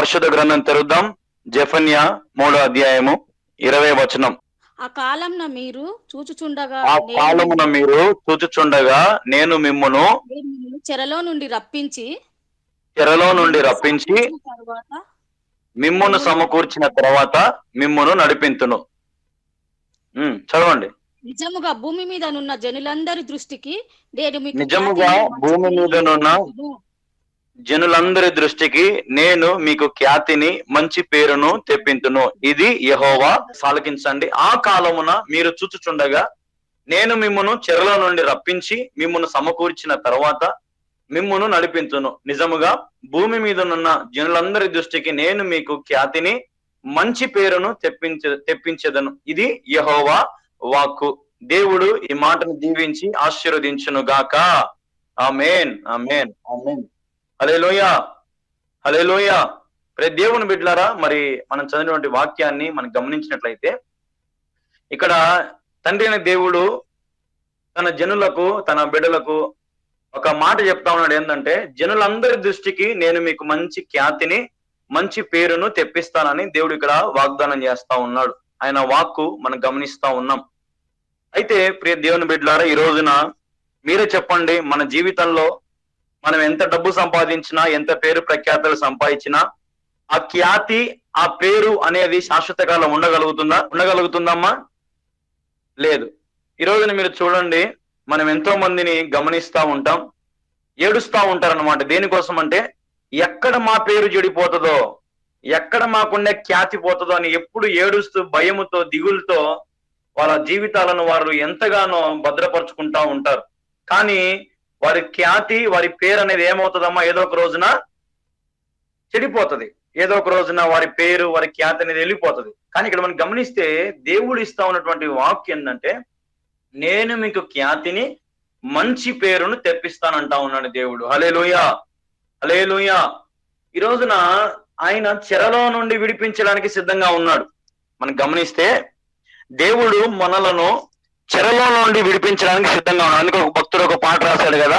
పరిశుద్ధ గ్రంథం తెరుద్దాం. జెఫన్యా 3వ అధ్యాయము 20వ వచనం. ఆ కాలమున మీరు చూచుచుండగా నేను మిమ్మును చెరలో నుండి రప్పించి మిమ్మును సమకూర్చిన తర్వాత మిమ్మును నడిపింతును. చదవండి. నిజముగా భూమి మీద నున్న జనులందరి దృష్టికి నేను మీకు ఖ్యాతిని మంచి పేరును తెప్పింతును. ఇది యెహోవా. సాలకించండి. ఆ కాలమున మీరు చూచుచుండగా నేను మిమ్మును చెరలో నుండి రప్పించి మిమ్మును సమకూర్చిన తర్వాత మిమ్మును నడిపించును. నిజముగా భూమి మీద నున్న జనులందరి దృష్టికి నేను మీకు ఖ్యాతిని మంచి పేరును తెప్పించేదను. ఇది యెహోవా వాక్కు. దేవుడు ఈ మాటను దీవించి ఆశీర్వదించును గాక. ఆమేన్, ఆమేన్, ఆమేన్. హల్లెలూయా, హల్లెలూయా. దేవుని బిడ్డలారా, మరి మనం చదివినటువంటి వాక్యాన్ని మనం గమనించినట్లయితే ఇక్కడ తండ్రి అయిన దేవుడు తన జనులకు, తన బిడ్డలకు ఒక మాట చెప్తా ఉన్నాడు. ఏంటంటే, జనులందరి దృష్టికి నేను మీకు మంచి ఖ్యాతిని మంచి పేరును తెప్పిస్తానని దేవుడు ఇక్కడ వాగ్దానం చేస్తా ఉన్నాడు. ఆయన వాక్కు మనం గమనిస్తా ఉన్నాం. అయితే ప్రియ దేవుని బిడ్డలారా, ఈ రోజున మీరే చెప్పండి, మన జీవితంలో మనం ఎంత డబ్బు సంపాదించినా, ఎంత పేరు ప్రఖ్యాతలు సంపాదించినా, ఆ ఖ్యాతి, ఆ పేరు అనేది శాశ్వత కాలం ఉండగలుగుతుందమ్మా? లేదు. ఈ రోజున మీరు చూడండి, మనం ఎంతో మందిని గమనిస్తా ఉంటాం, ఏడుస్తా ఉంటారన్నమాట. దేనికోసం అంటే, ఎక్కడ మా పేరు చెడిపోతుందో, ఎక్కడ మాకుండే ఖ్యాతి పోతుందో అని ఎప్పుడు ఏడుస్తూ, భయముతో, దిగులతో వాళ్ళ జీవితాలను వారు ఎంతగానో భద్రపరుచుకుంటా ఉంటారు. కానీ వారి ఖ్యాతి, వారి పేరు అనేది ఏమవుతుందమ్మా? ఏదో ఒక రోజున చెడిపోతుంది. ఏదో ఒక రోజున వారి పేరు, వారి ఖ్యాతి అనేది వెళ్ళిపోతుంది. కానీ ఇక్కడ మనం గమనిస్తే దేవుడు ఇస్తా ఉన్నటువంటి వాక్యం ఏంటంటే, నేను మీకు ఖ్యాతిని మంచి పేరును తెప్పిస్తానంటా ఉన్నాడు దేవుడు. హల్లెలూయా, హల్లెలూయా. ఈ రోజున ఆయన చెరలో నుండి విడిపించడానికి సిద్ధంగా ఉన్నాడు. మనం గమనిస్తే దేవుడు మనలను చెరలో నుండి విడిపించడానికి సిద్ధంగా ఉన్నాడు. అందుకే ఒక భక్తుడు ఒక పాట రాశాడు కదా,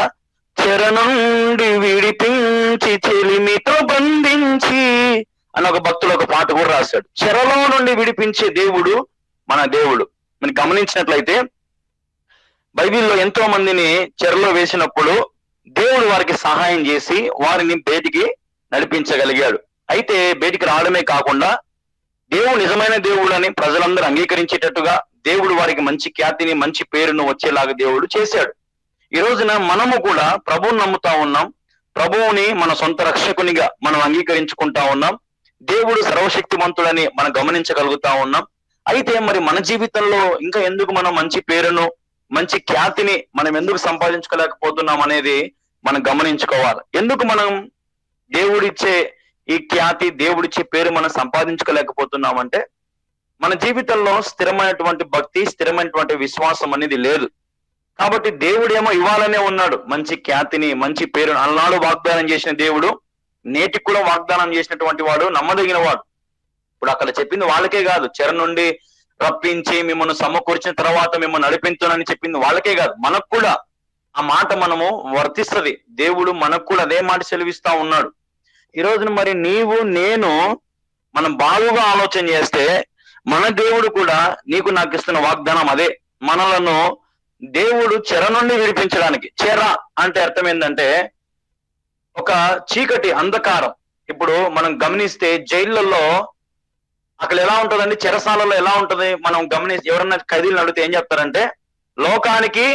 చెర నుండి విడిపించి చెలిమితో బంధించి అని ఒక భక్తుడు ఒక పాట కూడా రాశాడు. చెరలో నుండి విడిపించే దేవుడు మన దేవుడు. మనం గమనించినట్లయితే బైబిల్లో ఎంతో మందిని చెరలో వేసినప్పుడు దేవుడు వారికి సహాయం చేసి వారిని బయటికి నడిపించగలిగాడు. అయితే బయటికి రావడమే కాకుండా దేవుడు నిజమైన దేవుడు అని ప్రజలందరూ అంగీకరించేటట్టుగా దేవుడు వారికి మంచి ఖ్యాతిని, మంచి పేరును వచ్చేలాగా దేవుడు చేశాడు. ఈ రోజున మనము కూడా ప్రభువుని నమ్ముతా ఉన్నాం. ప్రభువుని మన సొంత రక్షకునిగా మనం అంగీకరించుకుంటా ఉన్నాం. దేవుడు సర్వశక్తిమంతుడని మనం గమనించగలుగుతా ఉన్నాం. అయితే మరి మన జీవితంలో ఇంకా ఎందుకు మనం మంచి పేరును, మంచి ఖ్యాతిని మనం ఎందుకు సంపాదించుకోలేకపోతున్నాం అనేది మనం గమనించుకోవాలి. ఎందుకు మనం దేవుడిచ్చే ఈ ఖ్యాతి, దేవుడిచ్చే పేరు మనం సంపాదించుకోలేకపోతున్నామంటే, మన జీవితంలో స్థిరమైనటువంటి భక్తి, స్థిరమైనటువంటి విశ్వాసం అనేది లేదు. కాబట్టి దేవుడేమో ఇవ్వాలనే ఉన్నాడు మంచి ఖ్యాతిని, మంచి పేరును. అలనాడు వాగ్దానం చేసిన దేవుడు నేటికి కూడా వాగ్దానం చేసినటువంటి వాడు, నమ్మదగిన వాడు. ఇప్పుడు అక్కడ చెప్పింది వాళ్ళకే కాదు, చెర నుండి రప్పించి మిమ్మల్ని సమకూర్చిన తర్వాత మిమ్మల్ని నడిపించునని చెప్పింది వాళ్ళకే కాదు, మనకు కూడా ఆ మాట మనము వర్తిస్తుంది. దేవుడు మనకు కూడా అదే మాట సెలవిస్తా ఉన్నాడు. ఈ రోజున మరి నీవు, నేను మనం బాగుగా ఆలోచన చేస్తే మన దేవుడు కూడా నీకు నాకు ఇస్తున్న వాగ్దానం అదే. మనలను దేవుడు చెర నుండి విడిపించడానికి. చెర అంటే అర్థం ఏంటంటే ఒక చీకటి, అంధకారం. ఇప్పుడు మనం గమనిస్తే జైళ్ళల్లో అక్కడ ఎలా ఉంటుందండి, చెరసాలలో ఎలా ఉంటది మనం గమనిస్తే, ఎవరన్నా ఖైదీలను అడిగితే ఏం చెప్తారంటే, లోకానికి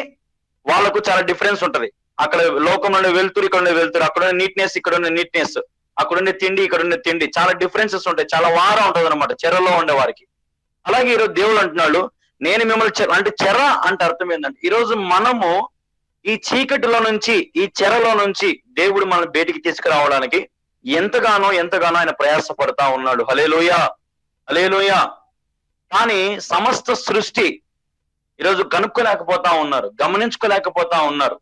వాళ్ళకు చాలా డిఫరెన్స్ ఉంటది. అక్కడ లోకం నుండి వెళ్తురు, ఇక్కడ నుండి వెళ్తురు, అక్కడ నీట్నెస్, ఇక్కడ ఉన్న నీట్నెస్, అక్కడ ఉండే తిండి, ఇక్కడ ఉండే తిండి, చాలా డిఫరెన్సెస్ ఉంటాయి. చాలా వారం ఉంటది అనమాట చెరలో ఉండే వారికి. అలాగే ఈరోజు దేవుడు అంటున్నాడు, నేను మిమ్మల్ని అంటే చెర అంటే అర్థం ఏంటంటే, ఈరోజు మనము ఈ చీకటిలో నుంచి, ఈ చెరలో నుంచి దేవుడు మనల్ని బయటికి తీసుకురావడానికి ఎంతగానో ఆయన ప్రయాసపడతా ఉన్నాడు. హల్లెలూయా, హల్లెలూయా. కానీ సమస్త సృష్టి ఈరోజు కనుక్కోలేకపోతా ఉన్నారు, గమనించుకోలేకపోతా ఉన్నారు.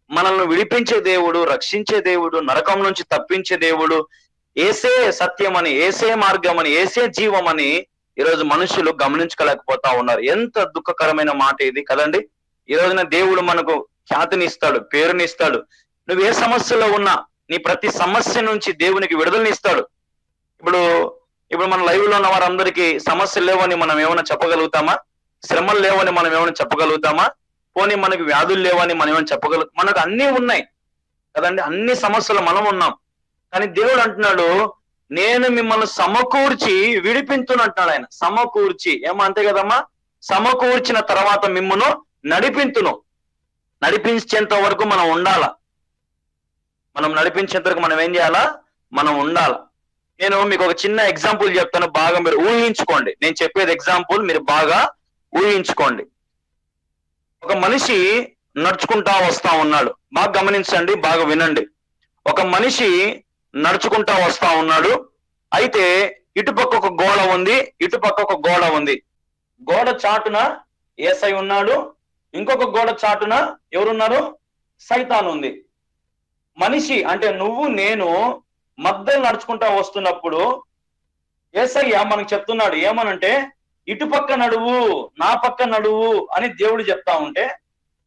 మనల్ని విడిపించే దేవుడు, రక్షించే దేవుడు, నరకం నుంచి తప్పించే దేవుడు, ఏసే సత్యం అని, ఏసే మార్గం అని, ఏసే జీవం అని ఈరోజు మనుషులు గమనించుకోలేకపోతా ఉన్నారు. ఎంత దుఃఖకరమైన మాట ఇది కదండి. ఈ రోజున దేవుడు మనకు ఖ్యాతిని ఇస్తాడు, పేరుని ఇస్తాడు. నువ్వు ఏ సమస్యలో ఉన్నా నీ ప్రతి సమస్య నుంచి దేవునికి విడుదలని ఇస్తాడు. ఇప్పుడు ఇప్పుడు మన లైవ్ లో ఉన్న వారందరికీ సమస్యలు లేవని మనం ఏమైనా చెప్పగలుగుతామా? శ్రమలు లేవని మనం ఏమైనా చెప్పగలుగుతామా? పోనీ మనకి వ్యాధులు లేవని మనం ఏమైనా మనకు అన్ని ఉన్నాయి కదండి, అన్ని సమస్యలు మనం ఉన్నాం. కానీ దేవుడు అంటున్నాడు, నేను మిమ్మల్ని సమకూర్చి విడిపించును అంటున్నాడు ఆయన. సమకూర్చి ఏమో అంతే కదమ్మా, సమకూర్చిన తర్వాత మిమ్మును నడిపించును. నడిపించేంత వరకు మనం ఉండాల. మనం నడిపించేంత వరకు మనం ఏం చేయాలా? మనం ఉండాల. నేను మీకు ఒక చిన్న ఎగ్జాంపుల్ చెప్తాను, బాగా మీరు ఊహించుకోండి. నేను చెప్పేది ఎగ్జాంపుల్ మీరు బాగా ఊహించుకోండి. ఒక మనిషి నడుచుకుంటా వస్తా ఉన్నాడు. బాగా గమనించండి, బాగా వినండి. ఒక మనిషి నడుచుకుంటా వస్తా ఉన్నాడు. అయితే ఇటుపక్క ఒక గోడ ఉంది, ఇటుపక్క ఒక గోడ ఉంది. గోడ చాటున యేసయ్య ఉన్నాడు, ఇంకొక గోడ చాటున ఎవరున్నారు? సైతాన్ ఉంది. మనిషి అంటే నువ్వు నేను మధ్యలో నడుచుకుంటా వస్తున్నప్పుడు యేసయ్య మనకు చెప్తున్నాడు ఏమనంటే, ఇటుపక్క నడువు, నా పక్క నడువు అని దేవుడు చెప్తా ఉంటే,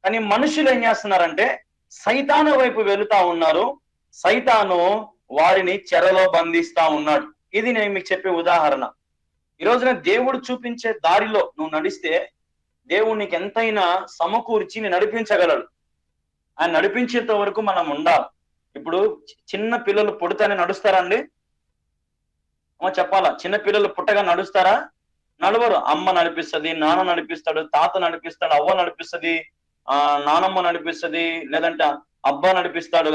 కానీ మనుషులు ఏం చేస్తున్నారంటే సైతాను వైపు వెళుతా ఉన్నారు. సైతాను వారిని చెరలో బంధిస్తా ఉన్నాడు. ఇది నేను మీకు చెప్పే ఉదాహరణ. ఈ రోజున దేవుడు చూపించే దారిలో నువ్వు నడిస్తే దేవుడు నీకు ఎంతైనా సమకూర్చి నడిపించగలడు. ఆయన నడిపించేంత వరకు మనం ఉండాలి. ఇప్పుడు చిన్న పిల్లలు పుడతానే నడుస్తారండి? చెప్పాలా? చిన్న పిల్లలు పుట్టగా నడుస్తారా? నడవరు. అమ్మ నడిపిస్తుంది, నాన్న నడిపిస్తాడు, తాత నడిపిస్తాడు, అవ్వ నడిపిస్తుంది, నానమ్మ నడిపిస్తుంది, లేదంటే అబ్బా నడిపిస్తాడు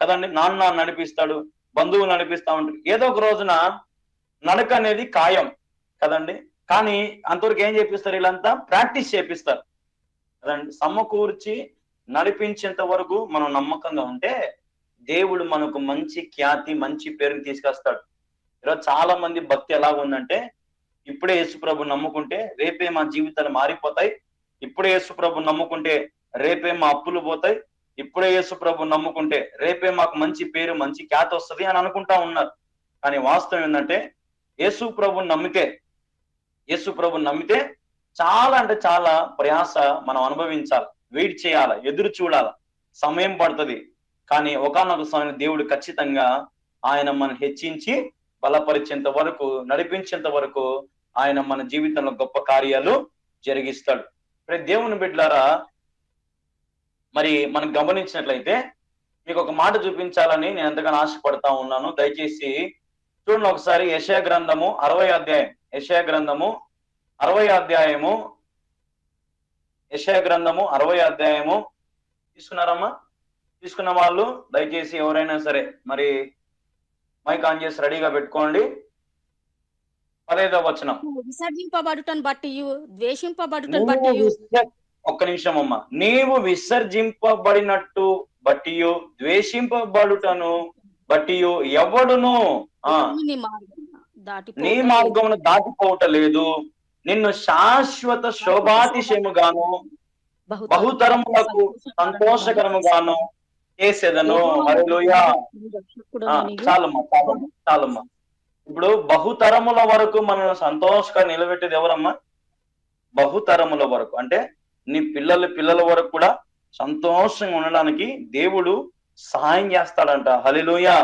కదండి, నాన్న నడిపిస్తాడు, బంధువులు నడిపిస్తా ఉంటారు. ఏదో ఒక రోజున నడక అనేది ఖాయం కదండి. కానీ అంతవరకు ఏం చేపిస్తారు? వీళ్ళంతా ప్రాక్టీస్ చేపిస్తారు కదండి. సమకూర్చి నడిపించేంత వరకు మనం నమ్మకంగా ఉంటే దేవుడు మనకు మంచి ఖ్యాతి, మంచి పేరుని తీసుకొస్తాడు. ఈరోజు చాలా మంది భక్తి ఎలా ఉందంటే, ఇప్పుడే యేసుప్రభు నమ్ముకుంటే రేపే మా జీవితాలు మారిపోతాయి, ఇప్పుడే యేసుప్రభు నమ్ముకుంటే రేపే మా అప్పులు పోతాయి, ఇప్పుడే యేసుప్రభు నమ్ముకుంటే రేపే మాకు మంచి పేరు, మంచి ఖ్యాతి వస్తుంది అని అనుకుంటా ఉన్నారు. కానీ వాస్తవం ఏంటంటే యేసుప్రభుని నమ్మితే చాలా అంటే చాలా ప్రయాస మనం అనుభవించాలి, వెయిట్ చేయాలి, ఎదురు చూడాలి, సమయం పడుతుంది. కానీ ఒకానొక సమయం దేవుడు ఖచ్చితంగా ఆయన మనం హెచ్చించి బలపరిచేంత వరకు, నడిపించేంత వరకు ఆయన మన జీవితంలో గొప్ప కార్యాలు జరిగిస్తాడు. దేవుని బిడ్డలారా, మరి మనం గమనించినట్లయితే మీకు ఒక మాట చూపించాలని నేను ఎంతగానో ఆశపడతా ఉన్నాను. దయచేసి చూడండి ఒకసారి యెషయా గ్రంథము 60వ అధ్యాయం. యెషయా గ్రంథము 60వ అధ్యాయము. యెషయా గ్రంథము 60వ అధ్యాయము తీసుకున్నారమ్మా? తీసుకున్న వాళ్ళు దయచేసి ఎవరైనా సరే మరి మైక్ ఆన్ చేసి రెడీగా పెట్టుకోండి. 15వ వచనం. విసర్జింపబడుటను బట్టి ద్వేషింపబడుటను బట్టి. ఒక్క నిమిషం అమ్మా. నీవు విసర్జింపబడినట్టు బట్టి ద్వేషింపబడుటను బట్టి ఎవడును నీ మార్గమును దాటిపోవటలేదు. నిన్ను శాశ్వత శోభాతిశయముగాను బహుతరములకు సంతోషకరముగాను చేసేదను. హల్లెలూయా. చాలమ్మా. ఇప్పుడు బహుతరముల వరకు మనం సంతోషంగా నిలబెట్టేది ఎవరమ్మా? బహుతరముల వరకు అంటే నీ పిల్లల వరకు కూడా సంతోషంగా ఉండడానికి దేవుడు సహాయం చేస్తాడంట. హల్లెలూయా.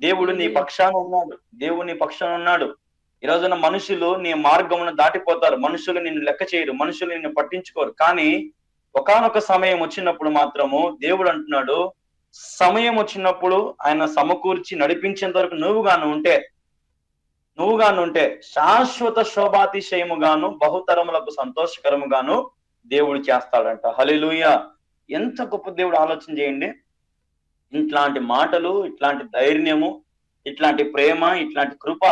దేవుడు నీ పక్షాన ఉన్నాడు. దేవుడు నీ పక్షాన ఉన్నాడు. ఈ రోజున మనుషులు నీ మార్గమును దాటిపోతారు, మనుషులు నిన్ను లెక్క చేయరు, మనుషులు నిన్ను పట్టించుకోరు. కానీ ఒకానొక సమయం వచ్చినప్పుడు మాత్రము దేవుడు అంటున్నాడు, సమయం వచ్చినప్పుడు ఆయన సమకూర్చి నడిపించేంత వరకు నువ్వుగాను ఉంటే శాశ్వత శోభాతిశయముగాను బహుతరములకు సంతోషకరముగాను దేవుడు చేస్తాడంట. హల్లెలూయా. ఎంత గొప్ప దేవుడు! ఆలోచన చేయండి. ఇట్లాంటి మాటలు, ఇట్లాంటి ధైర్యము, ఇట్లాంటి ప్రేమ, ఇట్లాంటి కృప,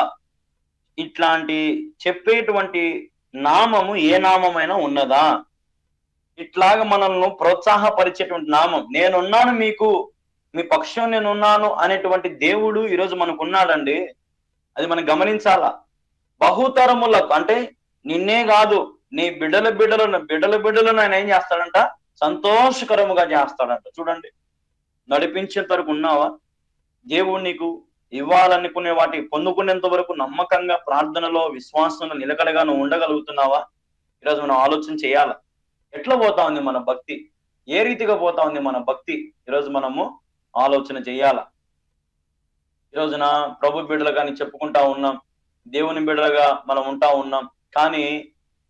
ఇట్లాంటి చెప్పేటువంటి నామము ఏ నామమైనా ఉన్నదా? ఇట్లాగా మనల్ని ప్రోత్సాహపరిచేటువంటి నామం, నేనున్నాను మీకు, మీ పక్షం నేనున్నాను అనేటువంటి దేవుడు ఈరోజు మనకు ఉన్నాడండి. అది మనం గమనించాలా. బహుతరములకు అంటే నిన్నే కాదు, నీ బిడ్డలను ఆయన ఏం చేస్తాడంట? సంతోషకరముగా చేస్తాడంట. చూడండి, నడిపించేంత వరకు ఉన్నావా? దేవుడు నీకు ఇవ్వాలనుకునే వాటి పొందుకునేంత వరకు నమ్మకంగా ప్రార్థనలో, విశ్వాసంలో నిలకడగా నువ్వు ఉండగలుగుతున్నావా? ఈరోజు మనం ఆలోచన చేయాలి. ఎట్లా పోతా ఉంది మన భక్తి? ఏ రీతిగా పోతా ఉంది మన భక్తి? ఈరోజు మనము ఆలోచన చేయాల. ఈరోజున ప్రభు బిడ్డలు కానీ చెప్పుకుంటా ఉన్నాం, దేవుని బిడ్డలుగా మనం ఉంటా ఉన్నాం. కానీ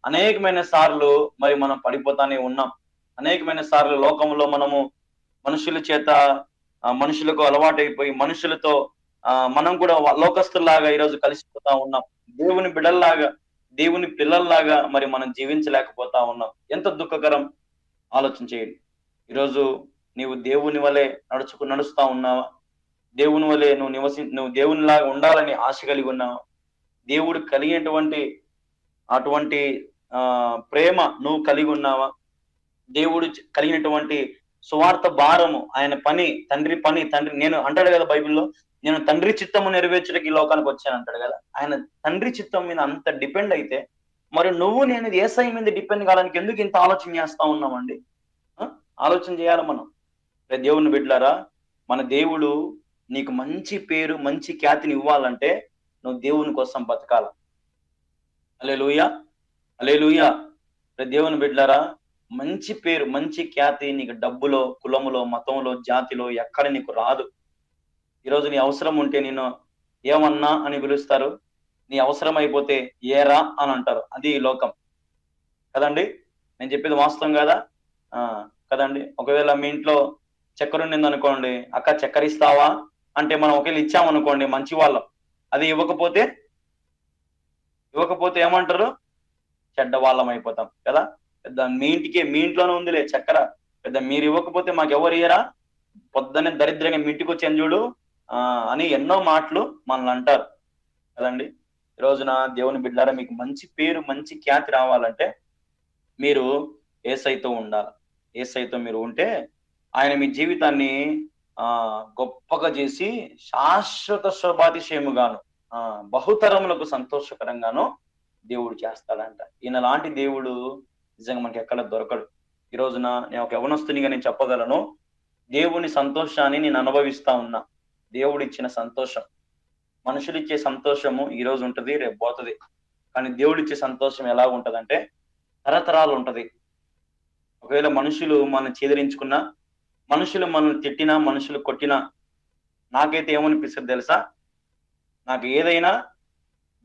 అనేకమైన సార్లు మరి మనం పడిపోతానే ఉన్నాం. అనేకమైన సార్లు లోకంలో మనము మనుషుల చేత మనుషులకు అలవాటైపోయి మనుషులతో మనం కూడా లోకస్తుల్లాగా ఈరోజు కలిసిపోతా ఉన్నాం. దేవుని బిడ్డల్లాగా, దేవుని పిల్లల్లాగా మరి మనం జీవించలేకపోతా ఉన్నాం. ఎంత దుఃఖకరం ఆలోచన చేయండి. ఈరోజు నీవు దేవుని వలె నడుస్తా ఉన్నావా? దేవుని వలె నువ్వు దేవునిలాగా ఉండాలని ఆశ కలిగి ఉన్నావా? దేవుడు కలిగినటువంటి అటువంటి ప్రేమ నువ్వు కలిగి ఉన్నావా? దేవుడు కలిగినటువంటి సువార్త భారము, ఆయన పని, తండ్రి నేను అంటాడు కదా బైబిల్లో, నేను తండ్రి చిత్తము నెరవేర్చడానికి ఈ లోకానికి వచ్చాను అంటాడు కదా. ఆయన తండ్రి చిత్తం మీద అంత డిపెండ్ అయితే మరి నువ్వు నేను యేసయ్య మీద డిపెండ్ కావడానికి ఎందుకు ఇంత ఆలోచన చేస్తా ఉన్నామండి? ఆలోచన చేయాలి మనం. దేవుని బిడ్డలారా, మన దేవుడు నీకు మంచి పేరు, మంచి ఖ్యాతిని ఇవ్వాలంటే నువ్వు దేవుని కోసం బతకాల. హల్లెలూయా, హల్లెలూయా. దేవుని బిడ్డలారా, మంచి పేరు, మంచి ఖ్యాతి నీకు డబ్బులో, కులములో, మతంలో, జాతిలో ఎక్కడ నీకు రాదు. ఈరోజు నీ అవసరం ఉంటే నేను ఏమన్నా అని పిలుస్తారు, నీ అవసరం అయిపోతే ఏరా అని అంటారు. అది ఈ లోకం కదండి. నేను చెప్పేది వాస్తవం కదా. కదండి. ఒకవేళ మీ ఇంట్లో చక్కెర ఉండింది అనుకోండి, అక్క చక్కెర ఇస్తావా అంటే మనం ఒకవేళ ఇచ్చామనుకోండి మంచి వాళ్ళం, అది ఇవ్వకపోతే ఏమంటారు? చెడ్డ వాళ్ళం అయిపోతాం కదా. పెద్ద మీ ఇంట్లోనే ఉందిలే చక్కెర, పెద్ద మీరు ఇవ్వకపోతే మాకు ఎవరు ఇయ్యరా, పొద్దున్నే దరిద్రంగా మీ ఇంటికి వచ్చాను చూడు అని ఎన్నో మాటలు మనల్ని అంటారు కదండి. ఈ రోజున దేవుని బిడ్డలారా, మీకు మంచి పేరు, మంచి ఖ్యాతి రావాలంటే మీరు యేసయ్యతో ఉండాలి. యేసయ్యతో మీరు ఉంటే ఆయన మీ జీవితాన్ని గొప్పగా చేసి శాశ్వత శోభాతిశయముగాను బహుతరములకు సంతోషకరంగాను దేవుడు చేస్తాడంట. ఈయన లాంటి దేవుడు నిజంగా మనకి ఎక్కడ దొరకడు. ఈ రోజున నేను ఒక యవనస్తునిగా నేను చెప్పగలను, దేవుని సంతోషాన్ని నేను అనుభవిస్తా ఉన్నా. దేవుడు ఇచ్చిన సంతోషం, మనుషులు ఇచ్చే సంతోషము ఈ రోజు ఉంటది, రేపు పోతుంది. కానీ దేవుడు ఇచ్చే సంతోషం ఎలా ఉంటదంటే తరతరాలు ఉంటది. ఒకవేళ మనుషులు మనం చేదరించుకున్నా, మనుషులు మనల్ని తిట్టినా, మనుషులు కొట్టినా, నాకైతే ఏమనిపిస్తుంది తెలుసా? నాకు ఏదైనా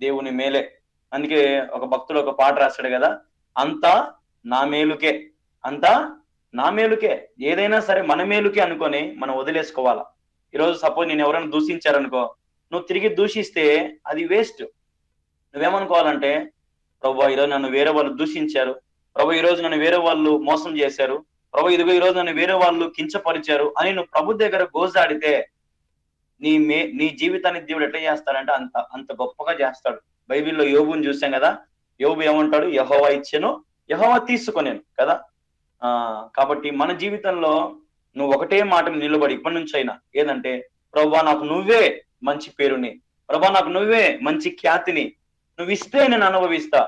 దేవుని మేలే. అందుకే ఒక భక్తుడు ఒక పాట రాస్తాడు కదా, అంతా నా మేలుకే, అంతా నా మేలుకే. ఏదైనా సరే మన మేలుకే అనుకొని మనం వదిలేసుకోవాలా. ఈరోజు సపోజ్ నేను ఎవరైనా దూషించారనుకో, నువ్వు తిరిగి దూషిస్తే అది వేస్ట్. నువ్వేమనుకోవాలంటే, ప్రభు ఈరోజు నన్ను వేరే వాళ్ళు దూషించారు, ప్రభు ఈరోజు నన్ను వేరే వాళ్ళు మోసం చేశారు, ప్రభు ఇదిగో ఈరోజు నన్ను వేరే వాళ్ళు కించపరిచారు అని నువ్వు ప్రభు దగ్గర గోజాడితే నీ జీవితాన్ని దేవుడు ఎట్లా చేస్తాడంటే అంత గొప్పగా చేస్తాడు. బైబిల్లో యోబుని చూసాం కదా. యోబు ఏమంటాడు? యెహోవా ఇచ్చెను, యెహోవా తీసుకొనేను కదా. కాబట్టి మన జీవితంలో నువ్వు ఒకటే మాట నిలబడి ఇప్పటి నుంచి అయినా ఏదంటే, ప్రభా నాకు నువ్వే మంచి పేరుని, ప్రభా నాకు నువ్వే మంచి ఖ్యాతిని, నువ్వు ఇస్తే నేను అనుభవిస్తా.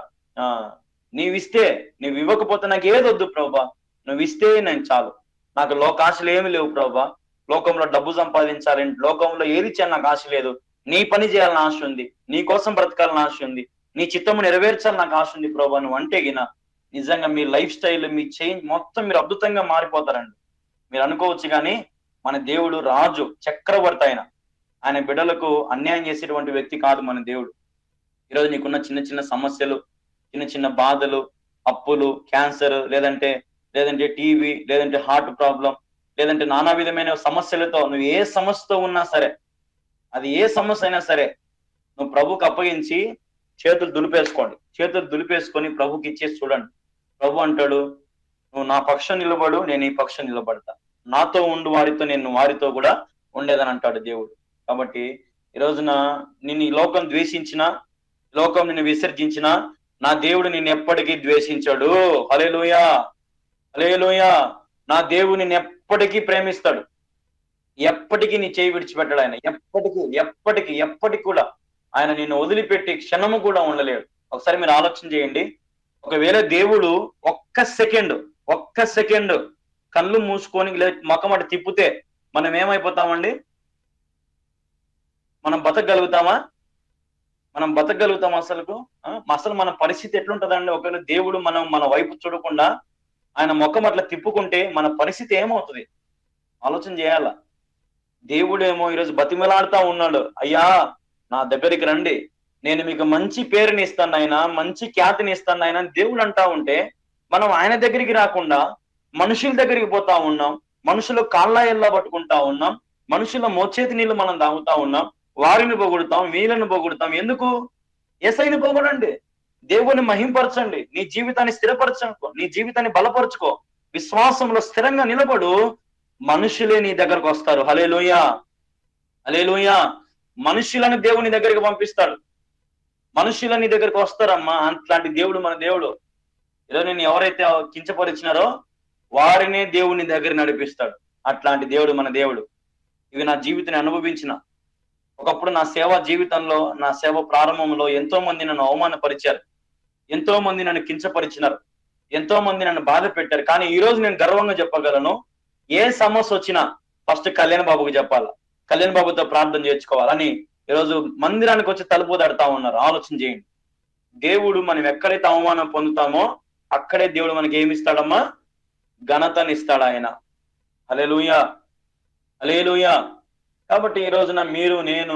నీవిస్తే, నువ్వు ఇవ్వకపోతే నాకు ఏదొద్దు ప్రభా, నువ్వు ఇస్తే నేను చాలు. నాకు లోకాశలు ఏమి లేవు ప్రభా, లోకంలో డబ్బు సంపాదించాలని, లోకంలో ఏది చేయాలని నాకు ఆశ లేదు. నీ పని చేయాలని ఆశ ఉంది, నీ కోసం బ్రతకాలని ఆశ ఉంది, నీ చిత్తము నెరవేర్చాలని నాకు ఆశ ఉంది ప్రభా. నువ్వు అంటే గిన నిజంగా మీ లైఫ్ స్టైల్, మీ చేంజ్ మొత్తం మీరు అద్భుతంగా మారిపోతారండి. మీరు అనుకోవచ్చు కానీ మన దేవుడు రాజు, చక్రవర్తి. ఆయన బిడ్డలకు అన్యాయం చేసేటువంటి వ్యక్తి కాదు మన దేవుడు. ఈరోజు నీకున్న చిన్న చిన్న సమస్యలు, చిన్న చిన్న బాధలు, అప్పులు, క్యాన్సర్, లేదంటే టీవీ, లేదంటే హార్ట్ ప్రాబ్లం, లేదంటే నానా విధమైన సమస్యలతో నువ్వు ఏ సమస్యతో ఉన్నా సరే, అది ఏ సమస్య అయినా సరే, నువ్వు ప్రభుకి అప్పగించి చేతులు దులిపేసుకోండి. చేతులు దులిపేసుకొని ప్రభుకి ఇచ్చేసి చూడండి. ప్రభు అంటాడు, నువ్వు నా పక్షం నిలబడు, నేను ఈ పక్షం నిలబడతా, నాతో ఉండు వారితో, నేను వారితో కూడా ఉండేదని అంటాడు దేవుడు. కాబట్టి ఈ రోజున నిన్ను ఈ లోకం ద్వేషించిన, లోకం నిన్ను విసర్జించిన, నా దేవుడు నిన్ను ఎప్పటికీ ద్వేషించాడు. హల్లెలూయా, హల్లెలూయా. నా దేవుడు నిన్ను ఎప్పటికీ ప్రేమిస్తాడు. ఎప్పటికీ నీ చేయి విడిచిపెట్టాడు ఆయన. ఎప్పటికీ కూడా ఆయన నిన్ను వదిలిపెట్టి క్షణము కూడా ఉండలేడు. ఒకసారి మీరు ఆలోచన చేయండి. ఒకవేళ దేవుడు ఒక్క సెకండ్ కళ్ళు మూసుకొని ముఖం అటు తిప్పితే మనం ఏమైపోతామండి? మనం బతకగలుగుతామా? అసలు మన పరిస్థితి ఎట్లుంటదండి? ఒకవేళ దేవుడు మన వైపు చూడకుండా ఆయన ముఖం అట్లా తిప్పుకుంటే మన పరిస్థితి ఏమవుతుంది? ఆలోచన చేయాల. దేవుడేమో ఈరోజు బతిమలాడుతా ఉన్నాడు, అయ్యా నా దగ్గరికి రండి, నేను మీకు మంచి పేరుని ఇస్తాను ఆయన, మంచి ఖ్యాతిని ఇస్తాను ఆయన అని దేవుడు అంటా ఉంటే, మనం ఆయన దగ్గరికి రాకుండా మనుషుల దగ్గరికి పోతా ఉన్నాం. మనుషులు కాళ్ళ ఎల్లా పట్టుకుంటా ఉన్నాం. మనుషుల మోచేతి నీళ్లు మనం తాగుతా ఉన్నాం. వారిని పొగుడుతాం, వీళ్ళని పొగుడుతాం. ఎందుకు? యేసయ్యని పొగడండి, దేవుని మహింపరచండి, నీ జీవితాన్ని స్థిరపరచుకో, నీ జీవితాన్ని బలపరుచుకో, విశ్వాసంలో స్థిరంగా నిలబడు. మనుషులే నీ దగ్గరకు వస్తారు. హల్లెలూయా, హల్లెలూయా. మనుషులను దేవుని దగ్గరికి పంపిస్తాడు. మనుషుల నీ దగ్గరకు వస్తారమ్మా. అట్లాంటి దేవుడు మన దేవుడు. ఈరోజు నేను ఎవరైతే కించపరిచినారో వారినే దేవుని దగ్గర నడిపిస్తాడు. అట్లాంటి దేవుడు మన దేవుడు. ఇవి నా జీవితాన్ని అనుభవించిన. ఒకప్పుడు నా సేవా జీవితంలో, నా సేవ ప్రారంభంలో ఎంతో మంది నన్ను అవమానపరిచారు, ఎంతో మంది నన్ను కించపరిచినారు, ఎంతో మంది నన్ను బాధ పెట్టారు. కానీ ఈ రోజు నేను గర్వంగా చెప్పగలను, ఏ సమస్య వచ్చినా ఫస్ట్ కళ్యాణ్ బాబుకి చెప్పాలా, కళ్యాణ్ బాబుతో ప్రార్థన చేర్చుకోవాలని ఈరోజు మందిరానికి వచ్చి తలుపు తడతా ఉన్నారు. ఆలోచన చేయండి. దేవుడు మనం ఎక్కడైతే అవమానం పొందుతామో అక్కడే దేవుడు మనకి ఏమి ఇస్తాడమ్మా? ఘనతని ఇస్తాడు ఆయన. హల్లెలూయా, హల్లెలూయా. కాబట్టి ఈ రోజున మీరు నేను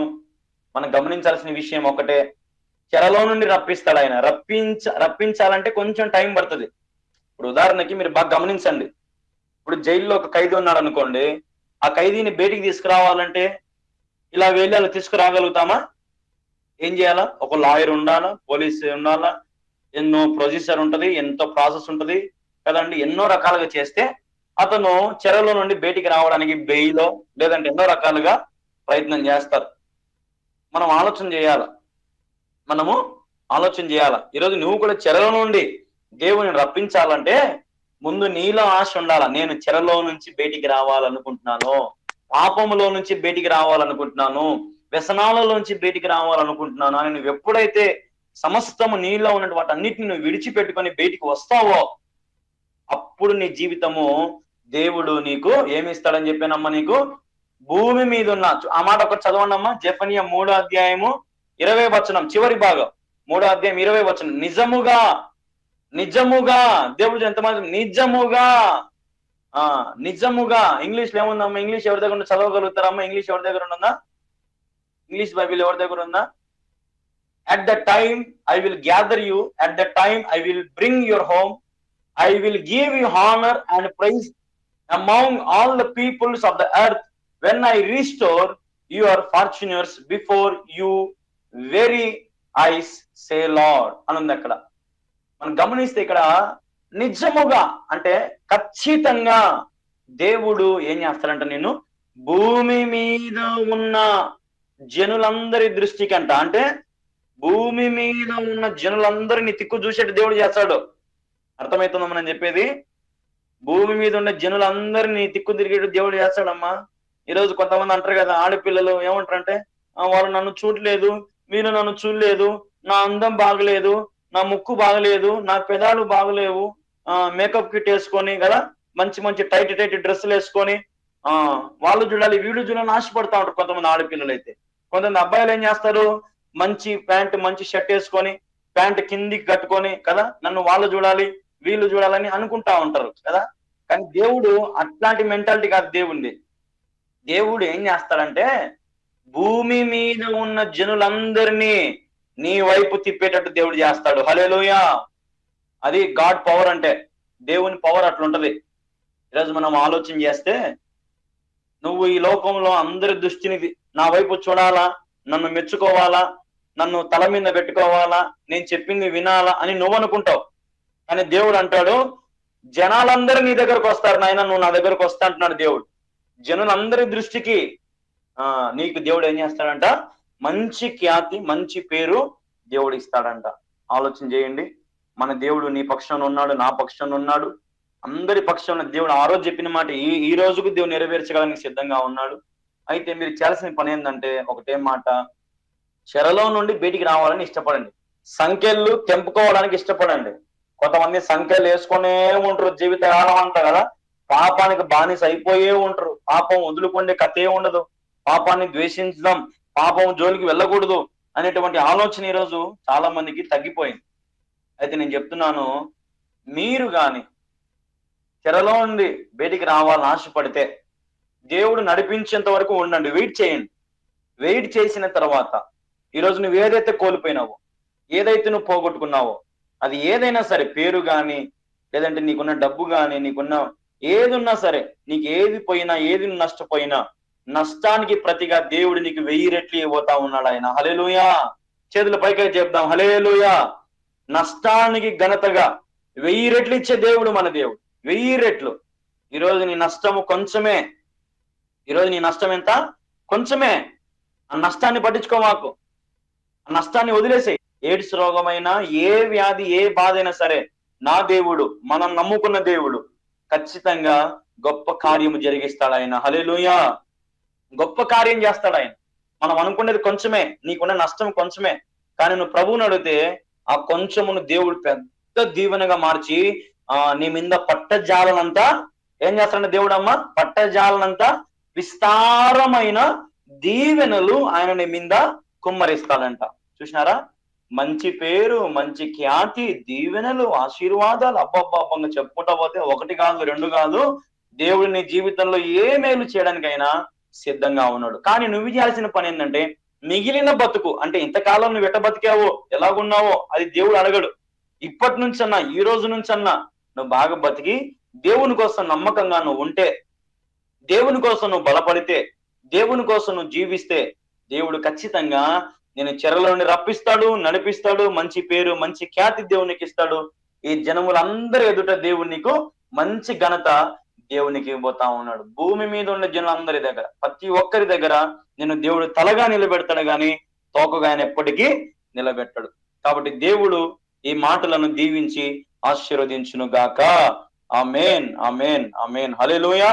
మనం గమనించాల్సిన విషయం ఒకటే, చెరలో నుండి రప్పిస్తాడు ఆయన. రప్పించాలంటే కొంచెం టైం పడుతుంది. ఇప్పుడు ఉదాహరణకి మీరు బాగా గమనించండి. ఇప్పుడు జైల్లో ఒక ఖైదీ ఉన్నాడు అనుకోండి, ఆ ఖైదీని బయటికి తీసుకురావాలంటే ఇలా వెళ్ళి అలా తీసుకురాగలుగుతామా? ఏం చేయాలా? ఒక లాయర్ ఉండాలా, పోలీస్ ఉండాలా, ఎన్నో ప్రొసీజర్ ఉంటది, ఎంతో ప్రాసెస్ ఉంటది కదండి. ఎన్నో రకాలుగా చేస్తే అతను చెరలో నుండి బయటికి రావడానికి బెయిలో లేదంటే ఎన్నో రకాలుగా ప్రయత్నం చేస్తారు. మనం ఆలోచన చేయాల, మనము ఆలోచన చేయాల. ఈరోజు నువ్వు కూడా చెరలో నుండి దేవుని రప్పించాలంటే ముందు నీలో ఆశ ఉండాల. నేను చెరలో నుంచి బయటికి రావాలనుకుంటున్నాను, పాపములో నుంచి బయటికి రావాలనుకుంటున్నాను, వ్యసనాలలో నుంచి బయటికి రావాలనుకుంటున్నాను అని నువ్వు ఎప్పుడైతే సమస్తము నీలో ఉన్న వాటన్నిటిని నువ్వు విడిచిపెట్టుకొని బయటికి వస్తావో అప్పుడు నీ జీవితము దేవుడు నీకు ఏమి ఇస్తాడని చెప్పానమ్మా? నీకు భూమి మీద ఉన్న, ఆ మాట ఒకటి చదవండమ్మా. జెఫనియా 3వ అధ్యాయము 20వ వచనం, చివరి భాగం, 3వ అధ్యాయం 20వ వచనం. నిజముగా, నిజముగా, దేవుడు ఎంతమంది నిజముగా, నిజముగా. ఇంగ్లీష్ లో ఏముందమ్మా? ఇంగ్లీష్ ఎవరి దగ్గర చదవగలుగుతారమ్మా? ఇంగ్లీష్ ఎవరి దగ్గర ఉందా? ఇంగ్లీష్ బైబిల్ ఎవరి దగ్గర ఉందా? At the time I will gather you, at the time I will bring your home, I will give you honor and praise among all the peoples of the earth when I restore your fortunes before you very eyes, say Lord అని ఉంది అక్కడ. మనం గమనిస్తే ఇక్కడ నిజముగా అంటే ఖచ్చితంగా దేవుడు ఏం చేస్తాడంట, నేను భూమి మీద ఉన్న జనులందరి దృష్టికి అంట, అంటే భూమి మీద ఉన్న జనులందరినీ తిక్కు చూసేట్టు దేవుడు చేస్తాడు. అర్థమవుతుందమ్మా నేను చెప్పేది? భూమి మీద ఉన్న జనులందరినీ తిక్కు తిరిగేట్టు దేవుడు చేస్తాడమ్మా. ఈరోజు కొంతమంది అంటారు కదా, ఆడపిల్లలు ఏమంటారంటే, వాళ్ళు నన్ను చూడలేదు, మీరు నన్ను చూడలేదు, నా అందం బాగలేదు, నా ముక్కు బాగలేదు, నా పెదాలు బాగలేవు, మేకప్ కిట్ వేసుకొని కదా, మంచి మంచి టైట్ టైట్ డ్రెస్సులు వేసుకొని వాళ్ళు చూడాలి, వీళ్ళు చూడాలని ఆశపడతా ఉంటారు కొంతమంది ఆడపిల్లలు. అయితే కొంతమంది అబ్బాయిలు ఏం చేస్తారు, మంచి ప్యాంట్ మంచి షర్ట్ వేసుకొని ప్యాంట్ కిందికి కట్టుకొని కదా, నన్ను వాళ్ళు చూడాలి వీళ్ళు చూడాలని అనుకుంటా ఉంటారు కదా. కానీ దేవుడు అట్లాంటి మెంటాలిటీ కాదు దేవుంది. దేవుడు ఏం చేస్తాడంటే భూమి మీద ఉన్న జనులందరినీ నీ వైపు తిప్పేటట్టు దేవుడు చేస్తాడు. హల్లెలూయా. అది గాడ్ పవర్ అంటే, దేవుని పవర్ అట్లుంటది. ఈరోజు మనం ఆలోచన చేస్తే, నువ్వు ఈ లోకంలో అందరి దృష్టిని నా వైపు చూడాలా, నన్ను మెచ్చుకోవాలా, నన్ను తల మీద పెట్టుకోవాలా, నేను చెప్పింది వినాలా అని నువ్వు అనుకుంటావు. కానీ దేవుడు అంటాడు, జనాలందరూ నీ దగ్గరకు వస్తారు నాయన, నువ్వు నా దగ్గరకు వస్తా అంటున్నాడు దేవుడు. జనులందరి దృష్టికి నీకు దేవుడు ఏం చేస్తాడంట, మంచి ఖ్యాతి మంచి పేరు దేవుడు ఇస్తాడంట. ఆలోచన చేయండి. మన దేవుడు నీ పక్షంలో ఉన్నాడు, నా పక్షంలో ఉన్నాడు, అందరి పక్షంలో దేవుడు ఆ రోజు చెప్పిన మాట ఈ రోజుకు దేవుడు నెరవేర్చడానికి సిద్ధంగా ఉన్నాడు. అయితే మీరు చేయాల్సిన పని ఏంటంటే ఒకటే మాట, చెరలో నుండి బయటికి రావాలని ఇష్టపడండి. సంఖ్యలు తెంపుకోవడానికి ఇష్టపడండి. కొంతమంది సంఖ్యలు వేసుకునే ఉంటారు జీవితకాలం అంతా కదా, పాపానికి బానిస అయిపోయే ఉంటారు. పాపం వదులుకుండే కథే ఉండదు, పాపాన్ని ద్వేషించడం, పాపం జోలికి వెళ్ళకూడదు అనేటువంటి ఆలోచన ఈరోజు చాలా మందికి తగ్గిపోయింది. అయితే నేను చెప్తున్నాను, మీరు గాని చెరలో నుండి బయటికి రావాలని ఆశపడితే దేవుడు నడిపించేంత వరకు ఉండండి, వెయిట్ చేయండి. వెయిట్ చేసిన తర్వాత ఈ రోజు నువ్వు ఏదైతే కోల్పోయినావో, ఏదైతే నువ్వు పోగొట్టుకున్నావో, అది ఏదైనా సరే, పేరు గాని, లేదంటే నీకున్న డబ్బు గాని, నీకున్న ఏది ఉన్నా సరే, నీకు ఏది పోయినా, ఏది నష్టపోయినా, నష్టానికి ప్రతిగా దేవుడు నీకు 1000 రెట్లు ఇవ్వతా ఉన్నాడు ఆయన. హల్లెలూయా. చేతుల పైకి చెప్దాం, హల్లెలూయా. నష్టానికి ఘనతగా 1000 రెట్లు ఇచ్చే దేవుడు మన దేవుడు. 1000 రెట్లు. ఈరోజు నీ నష్టము కొంచెమే. ఈరోజు నీ నష్టం ఎంత? కొంచెమే. ఆ నష్టాన్ని పట్టించుకో మాకు. ఆ నష్టాన్ని వదిలేసేయి. ఎయిడ్స్ రోగమైనా, ఏ వ్యాధి, ఏ బాధ అయినా సరే, నా దేవుడు, మనం నమ్ముకున్న దేవుడు ఖచ్చితంగా గొప్ప కార్యము జరిగిస్తాడు ఆయన. హల్లెలూయా. గొప్ప కార్యం చేస్తాడు ఆయన. మనం అనుకునేది కొంచెమే, నీకున్న నష్టం కొంచెమే, కానీ నువ్వు ప్రభువుని అడిగితే ఆ కొంచెమును దేవుడు పెద్ద దీవెనగా మార్చి నీ మీద పట్టజాలనంతా ఏం చేస్తాడంటే దేవుడు అమ్మ, పట్టజాలనంతా విస్తారమైన దీవెనలు ఆయన నీ మీద కుమ్మరిస్తాడంట. చూసినారా? మంచి పేరు, మంచి ఖ్యాతి, దీవెనలు, ఆశీర్వాదాలు, అబ్బబ్బబ్బంగా చెప్పుకుంటా పోతే 1 కాదు 2 కాదు. దేవుడు నీ జీవితంలో ఏ మేలు చేయడానికైనా సిద్ధంగా ఉన్నాడు. కానీ నువ్వు చేయాల్సిన పని ఏంటంటే, మిగిలిన బతుకు అంటే ఇంతకాలం నువ్వు ఎట్ట బతికావో, ఎలాగున్నావో అది దేవుడు అడగడు. ఇప్పటి నుంచన్నా, ఈ రోజు నుంచన్నా నువ్వు బాగా బతికి దేవుని కోసం నమ్మకంగా నువ్వు ఉంటే, దేవుని కోసం నువ్వు బలపడితే, దేవుని కోసం నువ్వు జీవిస్తే, దేవుడు ఖచ్చితంగా నేను చెరలోని రప్పిస్తాడు, నడిపిస్తాడు. మంచి పేరు, మంచి ఖ్యాతి దేవునికి ఇస్తాడు. ఈ జనములందరి ఎదుట దేవుడు నీకు మంచి ఘనత దేవునికి ఇవ్వబోతా ఉన్నాడు. భూమి మీద ఉన్న జనులందరి దగ్గర, ప్రతి ఒక్కరి దగ్గర నేను దేవుడు తలగా నిలబెడతాడు గాని తోకగా ఆయన ఎప్పటికీ నిలబెట్టాడు. కాబట్టి దేవుడు ఈ మాటలను దీవించి ఆశీర్వదించును గాక. ఆమేన్, ఆమేన్, ఆమేన్. హల్లెలూయా.